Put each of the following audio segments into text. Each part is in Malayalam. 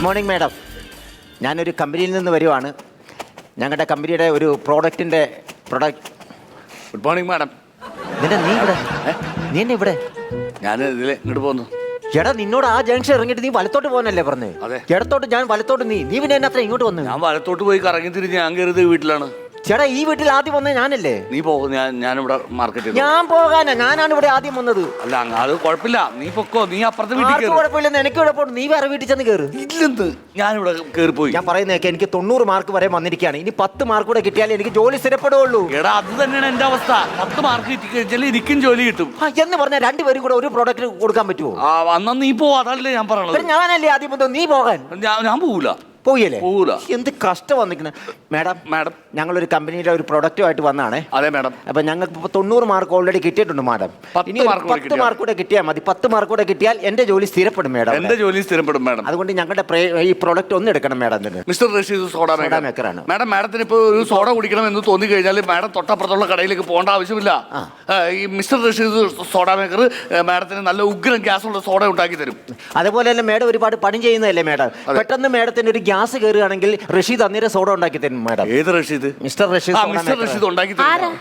Morning madam. ഞാനൊരു കമ്പനിയിൽ നിന്ന് വരുവാണ്. ഞങ്ങളുടെ കമ്പനിയുടെ ഒരു പ്രോഡക്റ്റ്. Good morning madam. നീ ഇവിടെ നീ എന്നെ ഇവിടെ ഞാൻ ഇതിൽ ഇങ്ങോട്ട് പോന്നു. ചേട്ടാ, നിന്നോട് ആ ജംഗ്ഷൻ ഇറങ്ങിയിട്ട് നീ വലത്തോട്ട് പോകാനല്ലേ പറഞ്ഞത്? അതെ. ഇടത്തോട്ട്, ഞാൻ വലത്തോട്ട്. നീ പിന്നെ എന്നെ അത്ര ഇങ്ങോട്ട് വന്നു? ഞാൻ വലത്തോട്ട് പോയി കറങ്ങി തിരിഞ്ഞ് ഞാൻ കയറിയത് വീട്ടിലാണ്. ചേട്ടാ, ഈ വീട്ടിൽ ആദ്യം വന്നത് ഞാനല്ലേ? നീ പോകും, ഞാനിവിടെ മാർക്കറ്റിൽ. ഞാൻ പോകാനാ, ഞാനാണ് ഇവിടെ ആദ്യം വന്നത്. അല്ല, അത് കുഴപ്പമില്ല, നീ പൊക്കോ. നീ അപ്പുറത്തെ വീട്ടിൽ കുഴപ്പമില്ലെന്ന് എനിക്ക് കുഴപ്പമില്ല. നീ വേറെ വീട്ടിൽ ചെന്ന് കയറി. ഇല്ലെന്ന് ഞാനിവിടെ കയറിപ്പോയി. ഞാൻ പറയുന്നതൊക്കെ എനിക്ക് 90 മാർക്ക് വരെ വന്നിരിക്കുകയാണ്. ഇനി 10 മാർക്ക് കൂടെ കിട്ടിയാലേ എനിക്ക് ജോലി സ്ഥിരപ്പെടുകയുള്ളൂ. എടാ, അത് തന്നെയാണ് എന്റെ അവസ്ഥ. 10 മാർക്ക് കിട്ടി കഴിഞ്ഞാൽ എനിക്കും ജോലി കിട്ടും എന്ന് പറഞ്ഞാൽ രണ്ടുപേരും കൂടെ ഒരു പ്രോഡക്റ്റ് കൊടുക്കാൻ പറ്റുമോ? അന്നാ നീ പോ. അതല്ലേ ഞാൻ പറഞ്ഞത്. ഞാനല്ലേ ആദ്യം വന്നത്, നീ പോകാൻ? ഞാൻ പോകൂല. പോയല്ലേ? പോകൂല. എന്ത് കഷ്ടം വന്നിരിക്കുന്നത്. മാഡം, ഞങ്ങളൊരു കമ്പനിയുടെ ഒരു പ്രൊഡക്റ്റുമായിട്ട് വന്നതാണ്. അതെ മാഡം. അപ്പൊ ഞങ്ങൾക്ക് 90 മാർക്ക് ഓൾറെഡി കിട്ടിയിട്ടുണ്ട് മാഡം. ഇനി 10 മാർക്ക് കൂടെ കിട്ടിയാൽ മതി. 10 മാർക്ക് കൂടെ കിട്ടിയാൽ എന്റെ ജോലി സ്ഥിരപ്പെടും മാഡം. എന്റെ ജോലി സ്ഥിരപ്പെടും മാഡം. അതുകൊണ്ട് ഞങ്ങളുടെ ഈ പ്രോഡക്റ്റ് ഒന്ന് എടുക്കണം മാഡം. മിസ്റ്റർ റഷീദ് സോഡ മേക്കറാണ് മാഡം. മാഡത്തിന് ഇപ്പോൾ ഒരു സോഡ കുടിക്കണം എന്ന് തോന്നി കഴിഞ്ഞാൽ മാഡം തൊട്ടപ്പുറത്തുള്ള കടയിലേക്ക് പോകേണ്ട ആവശ്യമില്ല. ഈ മിസ്റ്റർ റഷീദ് സോഡ മേക്കർ മാഡത്തിന് നല്ല ഉഗ്രൻ ഗ്യാസുള്ള സോഡ ഉണ്ടാക്കി തരും. അതുപോലെ തന്നെ മാഡം ഒരുപാട് പണി ചെയ്യുന്നതല്ലേ മാഡം? പെട്ടെന്ന് മാഡത്തിന് ഒരു ഗ്യാസ് കയറുകയാണെങ്കിൽ റഷീദ് അന്നേരം സോഡ ഉണ്ടാക്കി തരും മാഡം. ഏത് റഷീദ്? മിസ്റ്റർ റഷീദ്. മിസ്റ്റർ റഷീദ് ഉണ്ടാക്കി തരും.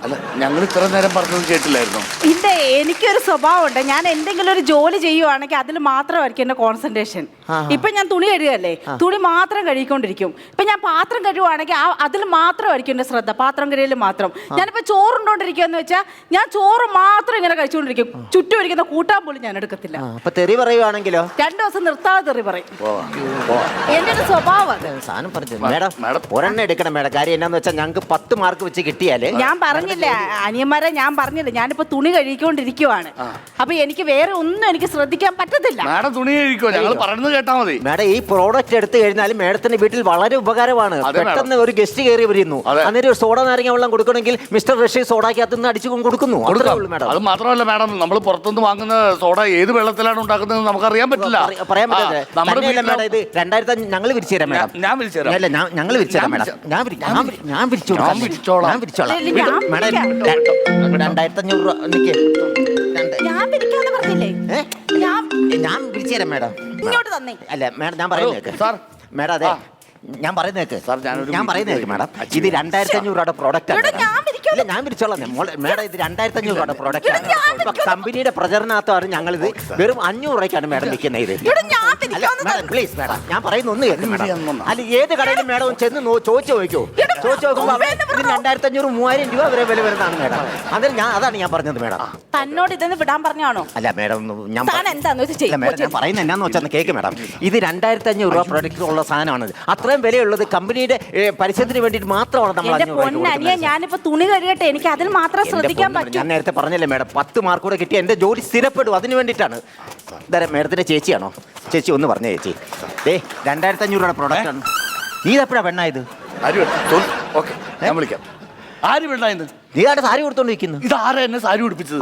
അല്ല, ഞങ്ങൾ ഇത്ര നേരം പറഞ്ഞത് കേട്ടില്ലായിരുന്നു. എനിക്കൊരു സ്വഭാവമുണ്ട്. ഞാൻ എന്തെങ്കിലും ഒരു ജോലി ചെയ്യുവാണെങ്കിൽ അതിൽ മാത്രമായിരിക്കും എന്റെ കോൺസെൻട്രേഷൻ. ഇപ്പൊ ഞാൻ തുണി കഴുകല്ലേ, തുണി മാത്രം കഴുകിക്കൊണ്ടിരിക്കും. ഇപ്പൊ ഞാൻ പാത്രം കഴുകുവാണെങ്കിൽ അതിൽ മാത്രമായിരിക്കും എന്റെ ശ്രദ്ധ, പാത്രം കഴുകലിൽ മാത്രം. ഞാനിപ്പോ ചോറുണ്ടോണ്ടിരിക്കുകയെന്ന് വെച്ചാൽ ഞാൻ ചോറ് മാത്രം ഇങ്ങനെ കഴിച്ചുകൊണ്ടിരിക്കും. ചുറ്റും ഇരിക്കുന്ന കൂട്ടാൻ പോലും ഞാൻ എടുക്കത്തില്ല. അപ്പൊ തെറി പറയുവാണെങ്കിലോ 2 ദിവസം നിർത്താതെ തെറി പറയും. എന്റെ ഒരു സ്വഭാവം. ഒരെണ്ണം എടുക്കണം മേഡം. കാര്യം എന്നാന്ന് വെച്ചാൽ ഞങ്ങൾക്ക് 10 മാർക്ക് വെച്ച് കിട്ടിയാല്. ഞാൻ പറഞ്ഞില്ല അനിയന്മാരെ, ഞാൻ പറഞ്ഞില്ല ഞാനിപ്പോ തുണി കഴുകിക്കൊണ്ടിരിക്കുവാണ്. അപ്പൊ എനിക്ക് വേറെ ഒന്നും എനിക്ക് ശ്രദ്ധിക്കാൻ പറ്റത്തില്ല. മാഡം തുണി കഴിക്കോ, ഞങ്ങൾ പറയുന്നത് കേട്ടാ മതി. മാഡം, ഈ പ്രോഡക്റ്റ് എടുത്തു കഴിഞ്ഞാൽ മാഡത്തിന്റെ വീട്ടിൽ വളരെ ഉപകാരമാണ്. പെട്ടെന്ന് ഒരു ഗസ്റ്റ് കയറി വരുന്നു, അന്നേരം ഒരു സോഡ നാരങ്ങ വെള്ളം കൊടുക്കണമെങ്കിൽ മിസ്റ്റർ റഷീദ് സോഡയ്ക്കകത്ത് നിന്ന് അടിച്ചു കൊടുക്കുന്നു. അത് മാത്രമല്ല മാഡം, നമ്മൾ പുറത്തുനിന്ന് വാങ്ങുന്ന സോഡ ഏത് വെള്ളത്തിലാണ് ഉണ്ടാക്കുന്നത് നമുക്കറിയാൻ പറ്റില്ല. പറയാൻ പറ്റില്ല. ഇത് 2005 ഞങ്ങൾ വിരിച്ചു തരാം മാഡം. ഞാൻ വിരിച്ചു തരാം. അല്ല, ഞങ്ങൾ വിരിച്ചു തരാം മാഡം. ഞാൻ വിരിച്ചോളാം. 2500 രൂപ നിൽക്കേ. ഞാൻ പിരിക്കാന്ന് പറഞ്ഞില്ലേ? ഞാൻ വിരിച്ചു തരാം മാഡം. ഇങ്ങോട്ട് തന്നെ. അല്ല മാഡം, ഞാൻ പറയുന്നേക്ക് മാഡം. അതെ, ഞാൻ പറയുന്നേക്ക് മാഡം. ഇത് 2500 രൂപയുടെ പ്രോഡക്റ്റ് ആണ്. ഞാൻ വിരിച്ചോളാം മാഡം. ഇത് 2500 രൂപയുടെ പ്രോഡക്റ്റ് ആണ്. കമ്പനിയുടെ പ്രചരണാർത്ഥമാണ് ഞങ്ങളിത് വെറും 500 രൂപയ്ക്കാണ് മാഡം വിൽക്കുന്നത്. ഇത് പ്ലീസ് മാഡം, ഞാൻ പറയുന്ന ഒന്ന് കേൾക്കും മാഡം. അല്ല, ഏത് കടയിലും മാഡം ചെന്ന് ചോദിച്ചു നോക്കൂ. ചോദിച്ചു നോക്കുമ്പോൾ ഇതിന് 2500 3000 രൂപ വരെ വില വരുന്നതാണ് മാഡം. അതാണ് ഞാൻ പറഞ്ഞത് മാഡം. തന്നോട് ഇതൊന്ന് വിടാൻ പറഞ്ഞാണോ? അല്ല മാഡം, ഞാൻ പറയുന്നത് എന്നാന്ന് വെച്ചാൽ കേക്ക് മാഡം. ഇത് 2500 രൂപ പ്രൊഡക്റ്റ് ഉള്ള സാധനമാണ്. അത്രയും വിലയുള്ളത് കമ്പനിയുടെ പരസ്യത്തിന് വേണ്ടിയിട്ട് മാത്രമാണ് നമ്മൾ. ഞാനിപ്പോ തുണി കഴുകട്ടെ, എനിക്ക് അതിൽ മാത്രം ശ്രദ്ധിക്കാൻ പറ്റും. ഞാൻ നേരത്തെ പറഞ്ഞല്ലേ മാഡം, 10 മാർക്ക് കൂടെ കിട്ടി എന്റെ ജോലി സ്ഥിരപ്പെടും. അതിന് വേണ്ടിയിട്ടാണ്. മാഡത്തിന്റെ ചേച്ചിയാണോ? ചേച്ചി ഒന്ന് പറഞ്ഞ ചേച്ചി, 2500 രൂപയുടെ പ്രോഡക്റ്റ് ആണ്. നീ എപ്പോഴാ പെണ്ണായത്? ഞാൻ വിളിക്കാം. ആര് പെണ്ണായിരുന്നു? നീ ആരുടെ സാരി കൊടുത്തോണ്ടിരിക്കുന്നു? ഇത് ആരാ എന്നെ സാരി ഉടുപ്പിച്ചത്?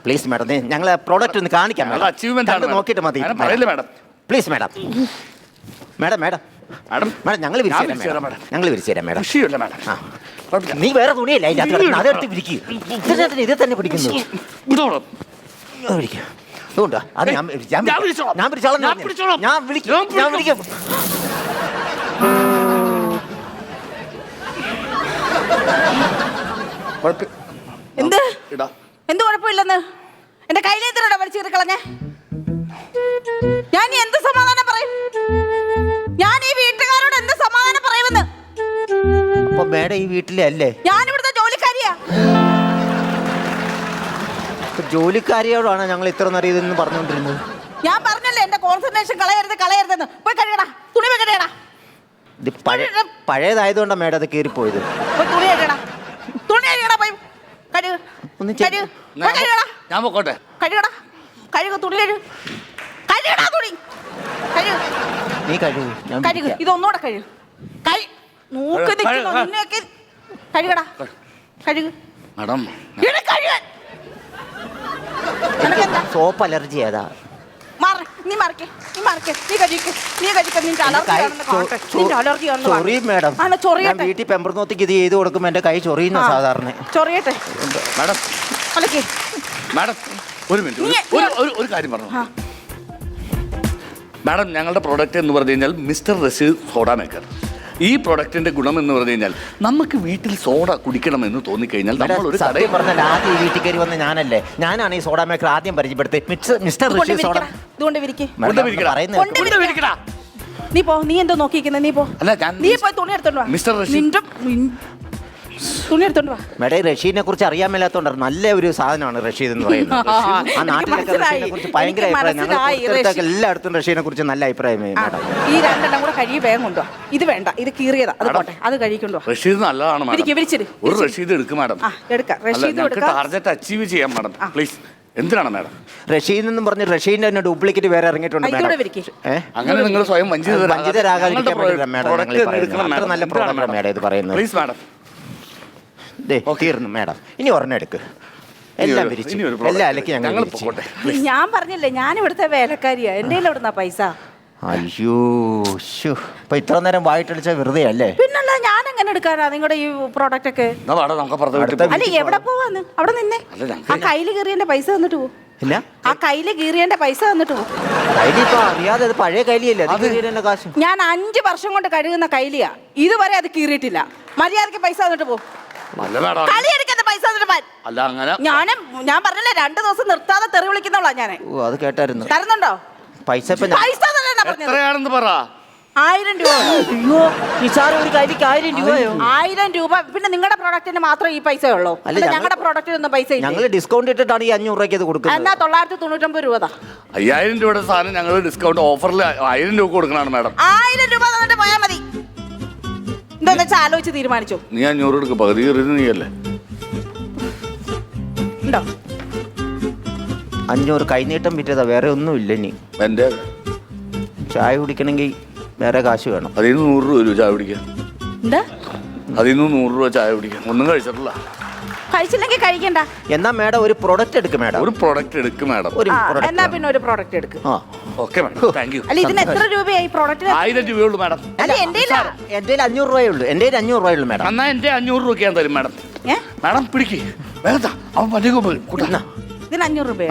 പ്ലീസ് മാഡം, ഞങ്ങളെ പ്രോഡക്റ്റ് ഒന്ന് കാണിക്കാം. നോക്കിയിട്ട് മതി. Please madam. Madam madam madam ഞങ്ങൾ വിരിച്ചു തരാം മാഡം. നീ വേറെ തുണിയല്ല അതെടുത്ത് വിരിക്കും. ഇത് തന്നെ പിടിക്കുന്നു. അതുകൊണ്ടാ അത് ഞാൻ വിളിച്ചോളാം. ഞാൻ വിളിക്കും. എന്ത് കുഴപ്പമില്ലെന്ന് എന്റെ കയ്യിലേത്തിനോടാ വലിച്ചേറി കളഞ്ഞേ. ഞാൻ എന്ത് സമാധാനം പറയും? ഞാൻ ഈ വീട്ടുകാരോട് എന്ത് സമാധാനം പറയുമെന്ന്? അപ്പൊ മേഡം ഈ വീട്ടിലെ അല്ലേ? ഞാൻ ഇവിടുത്തെ ജോലിക്കാരിയാ. ജോലിക്കാരിയോടാണ് ഞങ്ങൾ ഇത്ര നേരം പറഞ്ഞുകൊണ്ടിരുന്നത്. ഞാൻ പറഞ്ഞല്ലേ എന്റെ കോൺസെൻട്രേഷൻ കളയരുതെന്ന്. പോയി കഴുകടാ, തുണി കഴുകടാ. ഇത് പഴയതായതുകൊണ്ടാണ് മേഡം അത് കയറിപ്പോയത്. തുണി കഴുകടാ, പോയി കഴുക. ഞാൻ പോട്ടെ. കഴുക തുണി കഴുകടാ, തുണി കഴുക. നീ കഴുക. ഇതൊന്നുകൂടെ കഴുക. നോക്ക് നിൽക്കുന്നു നിന്നെയൊക്കെ. കഴുകടാ, കഴുക മാഡം. സോപ്പ് അലർജി ഏതാ? സോറി മാഡം, ഞാൻ വീട്ടിൽ പെമ്പർനോത്തിക്ക് ഇത് ചെയ്ത് കൊടുക്കുമ്പോ എന്റെ കൈ ചൊറിയുന്ന സാധാരണ. ചൊറിയട്ടെ മാഡം. മാഡം ഒരു മിനിറ്റ്, ഒരു കാര്യം പറഞ്ഞു. മാഡം ഞങ്ങളുടെ പ്രോഡക്റ്റ് എന്ന് പറഞ്ഞു കഴിഞ്ഞാൽ മിസ്റ്റർ റഷീദ് സോഡ മേക്കർ. ഈ പ്രൊഡക്റ്റിന്റെ ഗുണം എന്ന് പറഞ്ഞു കഴിഞ്ഞാൽ നമുക്ക് വീട്ടിൽ സോഡ കുടിക്കണമെന്ന് തോന്നിക്കഴിഞ്ഞാൽ നമ്മൾ ഒരു കടയിൽ പറഞ്ഞാൽ ആദ്യം വീട്ടിൽ കയറി വന്ന ഞാനല്ലേ, ഞാനാണ് ഈ സോഡ മേക്കർ ആദ്യം പരിചയപ്പെടുത്തി മിസ്റ്റർ ഋഷി സോഡ. ഇതുകൊണ്ട് വിരിക്ക്. പറയുന്നത് നീ പോ, നീ എന്തോ നോക്കിയിരിക്കുന്നത്, നീ പോ. അല്ല ഞാൻ നീ പോയി തുണി എടുത്തോണ്ട് വാ. മിസ്റ്റർ റഷീദ് തുണി എടുത്തോണ്ട് വാ. മേഡം റഷീദിനെ കുറിച്ച് അറിയാൻ മേലാത്തോണ്ടാണ്, നല്ല ഒരു സാധനമാണ് റഷീദ് എന്ന് പറയുന്നത്. ആ നാട്ടിലൊക്കെ റഷീദിനെ കുറിച്ച് ഭയങ്കര അഭിപ്രായം, ഞങ്ങൾ എല്ലായിടത്തും റഷീദിനെ കുറിച്ച് നല്ല അഭിപ്രായമേ മേഡം. ഈ രണ്ടെണ്ണം കൂടെ കഴുകി വേഗം കൊണ്ടുവാ. ഇത് വേണ്ട, ഇത് കീറിയതാ, അത് പോട്ടെ, അത് കഴുകിക്കൊണ്ടു വാ. റഷീദ് നല്ലതാണ് മാഡം. വിരിച്ചിട്. ഒരു റഷീദ് എടുക്കും മാഡം. എടുക്കാം, റഷീദ് എടുക്കാം. ടാർഗറ്റ് അച്ചീവ് ചെയ്യാം മാഡം, പ്ലീസ്. എന്തിനാണ് മാഡം റഷീദ് എന്നും പറഞ്ഞ് റഷീദിന്റെ തന്നെ ഡ്യൂപ്ലിക്കേറ്റ് വേറെ ഇറങ്ങിയിട്ടുണ്ട് അങ്ങനെ നിങ്ങൾ സ്വയം വഞ്ചിതരാകാതിരിക്കാൻ വേണ്ടി മേഡം നല്ല പ്രോഡക്റ്റ് മേഡം ഇത് പറയുന്നത്. Please madam. തീർന്നു മേഡം, ഇനി ഒരെണ്ണം എടുക്ക്. എല്ലാം വിരിച്ചു, എല്ലാം അലക്കി ഞങ്ങൾ. ഞാൻ പറഞ്ഞില്ലേ, ഞാൻ ഇവിടുത്തെ വേലക്കാരിയാ, എന്റെ എവിടുന്നാ പൈസ? അയ്യോ ഇപ്പൊ ഇത്ര നേരം വായിട്ടടിച്ച വെറുതെ അല്ലേ? പിന്നല്ല, ഞാൻ എങ്ങനെ എടുക്കാനാ നിങ്ങളുടെ ഈ പ്രോഡക്റ്റ് ഒക്കെ? അല്ല എവിടെ പോവാന്ന്? അവിടെ നിന്നെ ആ കയ്യില് കീറിയന്റെ പൈസ തന്നിട്ട് പോ. ഇല്ല, ആ കയ്യില് കീറിയന്റെ പൈസ തന്നിട്ട് പോ. കയ്യിലിപ്പോ അറിയാതെ അത് പഴയ കയ്യിലല്ലേ, കാശ്. ഞാൻ 5 വർഷം കൊണ്ട് കഴുകുന്ന കയ്യിലിയാ, ഇതുവരെ അത് കീറിയിട്ടില്ല. മര്യാദക്ക് പൈസ തന്നിട്ട് പോ. പൈസ ഞാൻ പറഞ്ഞില്ലേ, 2 ദിവസം നിർത്താതെ തെറി വിളിക്കുന്നോളാ ഞാൻ. അത് കേട്ടായിരുന്നു. തരുന്നുണ്ടോ പൈസ? 1000 രൂപ. അയ്യോ നിസാരം, ഒരു കാര്യക്ക് 1000 രൂപയോ? 1000 രൂപ. പിന്നെ നിങ്ങളുടെ പ്രോഡക്റ്റിന് മാത്രം ഈ പൈസ ഉള്ളൂ? അല്ല, ഞങ്ങളുടെ പ്രോഡക്റ്റിനൊന്നും പൈസ ഇല്ല. ഞങ്ങൾ ഡിസ്കൗണ്ട് ഇട്ടിട്ടാണ് ഈ 500 രൂപയ്ക്ക് ഇത് കൊടുക്കുന്നത്. എന്നാ 999 രൂപ. 5000 രൂപയുടെ സാധനം ഞങ്ങൾ ഡിസ്കൗണ്ട് ഓഫറിൽ 1000 രൂപ കൊടുക്കണതാണ് മാഡം. 1000 രൂപ തന്നിട്ട് പോയാൽ മതി. എന്താ വെച്ചാൽ ആലോചിച്ച് തീരുമാനിച്ചു. നീ 500 എടുക്കും, പകുതി നീയല്ലേ ഉണ്ടോ? 500 കൈനീട്ടം വിറ്റതാ, വേറെ ഒന്നും ഇല്ല. ഇനി എന്റെ ചായ കുടിക്കണമെങ്കിൽ വേറെ കാശ് വേണം. അതിൽ നിന്ന് 100 രൂപ ചായ കുടിക്കാൻ. എന്താ? അതിൽ നിന്ന് 100 രൂപ ചായ കുടിക്കാൻ. ഒന്നും കഴിച്ചിട്ടില്ല. കഴിച്ചില്ലെങ്കിൽ കഴിക്കണ്ട. എന്നാ മേഡം ഒരു പ്രൊഡക്റ്റ് എടുക്കും മേഡം. ഒരു പ്രൊഡക്റ്റ് എടുക്കും മാഡം. എന്നാ പിന്നെ ഒരു പ്രോഡക്റ്റ് എടുക്കും. Okay madam, thank you. അല്ല, ഇതിന് എത്ര രൂപയായി പ്രോഡക്റ്റ്? 1000 രൂപയുള്ളൂ മാഡം. അല്ല, എന്റെ 500 രൂപയുള്ളൂ. എന്റെ 500 രൂപയുള്ളൂ മാഡം. എന്നാ എന്റെ 500 രൂപ ഞാൻ തരും മാഡം. മാഡം പിടിക്ക്, വേഗം അവൻ പതിയെ കൂട്ടാ. ഇതിന് 500 രൂപ.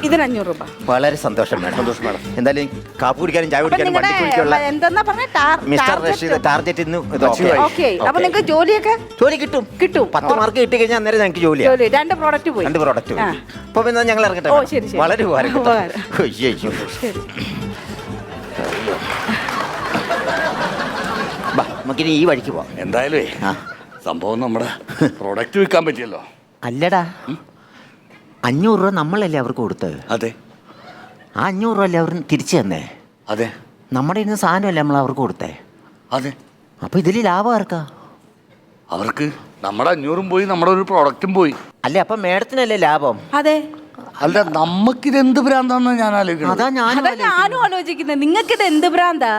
ഇതിന് 500 രൂപ. വളരെ സന്തോഷം മാഡം. സന്തോഷം മാഡം. എന്തായാലും കാപ്പി കുടിക്കാനും ചായ കുടിക്കാനും വണ്ടി കുടിക്കാനുള്ള എന്താ പറഞ്ഞ മിസ്റ്റർ റഷീദ് ടാർഗറ്റ് ഇന്ന് ഓക്കെ. അപ്പൊ നിങ്ങൾക്ക് ജോലി കിട്ടും. 10 മാർക്ക് കിട്ടി കഴിഞ്ഞാൽ അന്നേരം ഞങ്ങൾക്ക് ജോലി. 2 പ്രോഡക്റ്റ് പോയി. 2 പ്രോഡക്റ്റ് പോയി. അപ്പൊ പിന്നെ ഞങ്ങൾ ഇറങ്ങട്ടെ. വളരെ ഉപകാരം. നമുക്കിനി ഈ വഴിക്ക് പോവാം. എന്തായാലും സംഭവം നമ്മുടെ പ്രോഡക്റ്റ് വിൽക്കാൻ പറ്റിയല്ലോ. അല്ലടാ, 500 രൂപ നമ്മളല്ലേ അവർക്ക് കൊടുത്തത്? അതെ. ആ 500 രൂപ അല്ലേ അവർ തിരിച്ചു തന്നേ? അതെ. നമ്മുടെ ഇന്ന് സാധനമല്ലേ നമ്മൾ അവർക്ക് കൊടുത്തേ? അതെ. അപ്പൊ ഇതിൽ ലാഭം ആർക്കാ? അവർക്ക്. നമ്മുടെ 500 പോയി, നമ്മുടെ ഒരു പ്രോഡക്റ്റും പോയി. അല്ലേ, അപ്പൊ മേഡത്തിനല്ലേ ലാഭം? അതെ. അല്ല, നമുക്കിത് എന്ത് ഭ്രാന്താന്ന് ഞാൻ ആലോചിക്കുന്നത്. അതാ ഞാനും ആലോചിക്കുന്നത്. നിങ്ങൾക്ക് ഇത് എന്ത് ഭ്രാന്താ?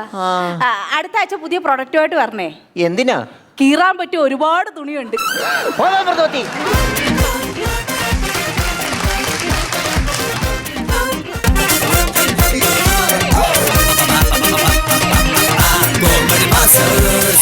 അടുത്ത ആഴ്ച പുതിയ പ്രൊഡക്റ്റുമായിട്ട് വരണേ. എന്തിനാ? കീറാൻ പറ്റിയ ഒരുപാട് തുണിയുണ്ട്. Masters